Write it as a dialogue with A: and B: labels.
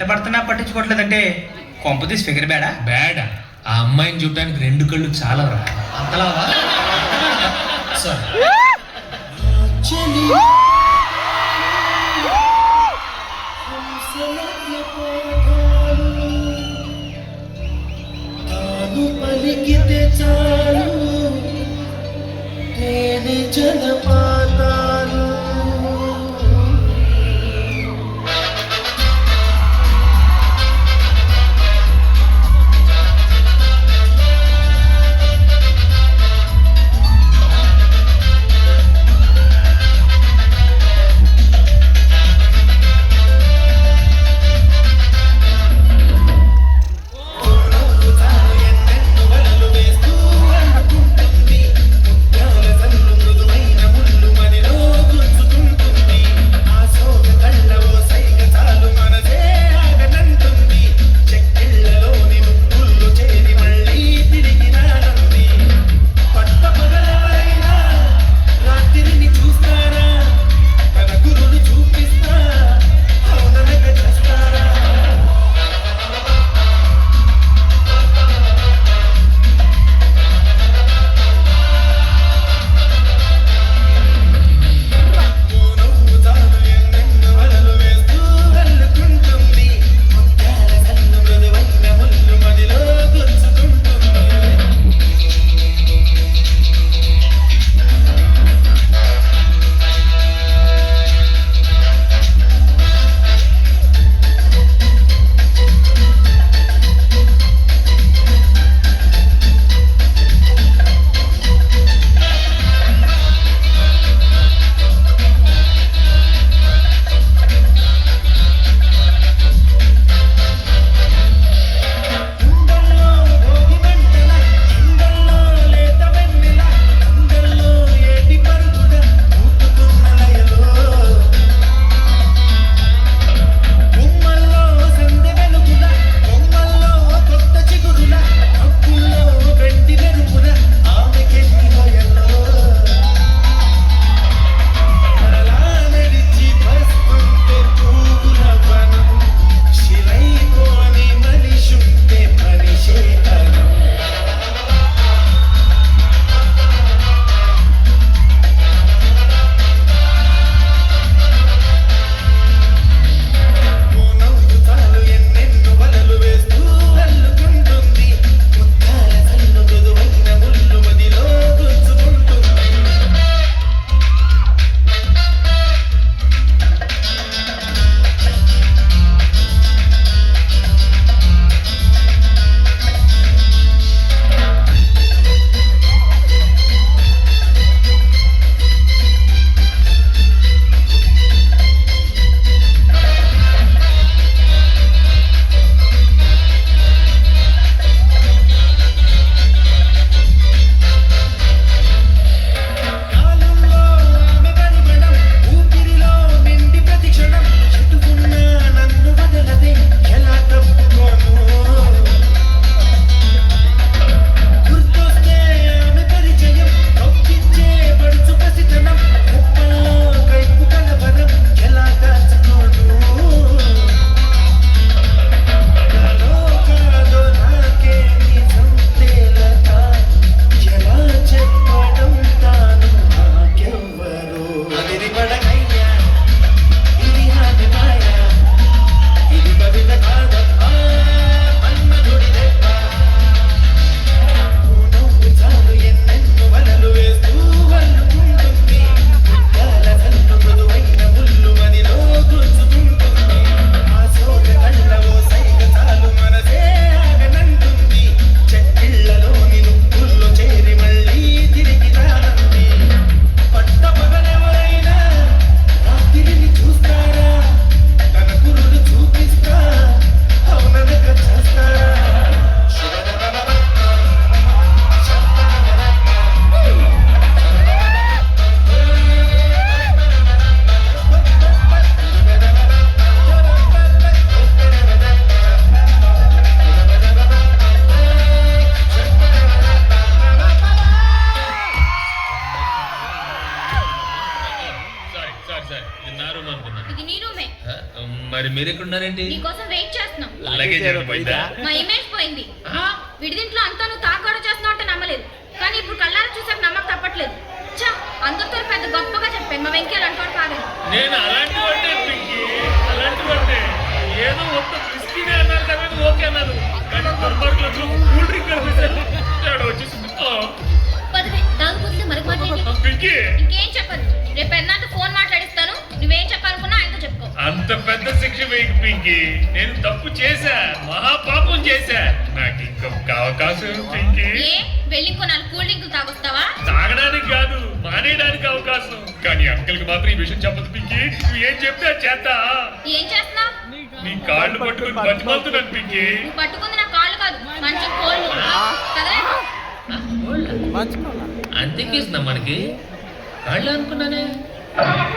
A: పడుతున్నా పట్టించుకోవట్లేదంటే కొంపతీసి ఫిగర్ బ్యాడా?
B: బ్యాడా? ఆ అమ్మాయిని చూడటానికి 2 కళ్ళు చాలా రా.
A: అంతలావా?
B: సారీ.
C: పలికితే చాలు తేనె జలపాతాలు
B: మరి మీరు ఎక్కడ ఉన్నారేంటి?
D: నీకోసం వెయిట్ చేస్తున్నాం.
B: లగేజ్ ఏమైనా పోయిందా?
D: మా ఇమేజ్ పోయింది. విడిదింట్లో అంతా నువ్వు తాగోడ చేస్తున్నావు అంటే నమ్మలేదు, కానీ ఇప్పుడు కళ్ళారా చూసాక నమ్మక తప్పట్లేదు. చా, అందరితో పెద్ద గొప్పగా చెప్పాను, మా వెంకయ్య అంటాడు కాదని.
B: నేను అలాంటి వాడినే పింకీ, అలాంటి వాడినే. ఏదో మొత్తం విస్కీనే అన్నారు కదా, ఓకే అన్నాను. కానీ దర్బార్లో కూల్ డ్రింక్ కనిపిస్తాను తేడా వచ్చేసింది.
D: పదవే, తాగుపోతుంది మనకు మాట్లాడి.
B: పింకీ
D: ఇంకేం చెప్పదు. రేపు పెద్దనాతో ఫోన్ మాట్లాడిస్తాను, నువ్వేం చెప్పాలనుకున్నా ఆయనతో చెప్పుకో.
B: అంత పెద్ద శిక్ష వేయకు పింకీ, నేను తప్పు చేశా, మహాపాపం చేశా. నాకు ఇంకొక అవకాశం పింకీ.
D: ఏ వెళ్ళి ఇంకో 4 కూల్ డ్రింకులు తాగొస్తావా?
B: తాగడానికి కాదు, మానేయడానికి అవకాశం. కానీ అంకుల్ కి మాత్రం ఈ విషయం చెప్పదు పింకీ. నువ్వు ఏం చెప్తే అది చేస్తా.
D: ఏం చేస్తున్నావు?
B: నీ కాళ్ళు పట్టుకుని బతిమాలుతున్నాను పింకీ.
D: నువ్వు పట్టుకుంది నా కాళ్ళు కాదు, మంచి కోళ్ళు. కదలే.
B: అంతే కేసునా మనకి కాళ్ళు అనుకున్నానే.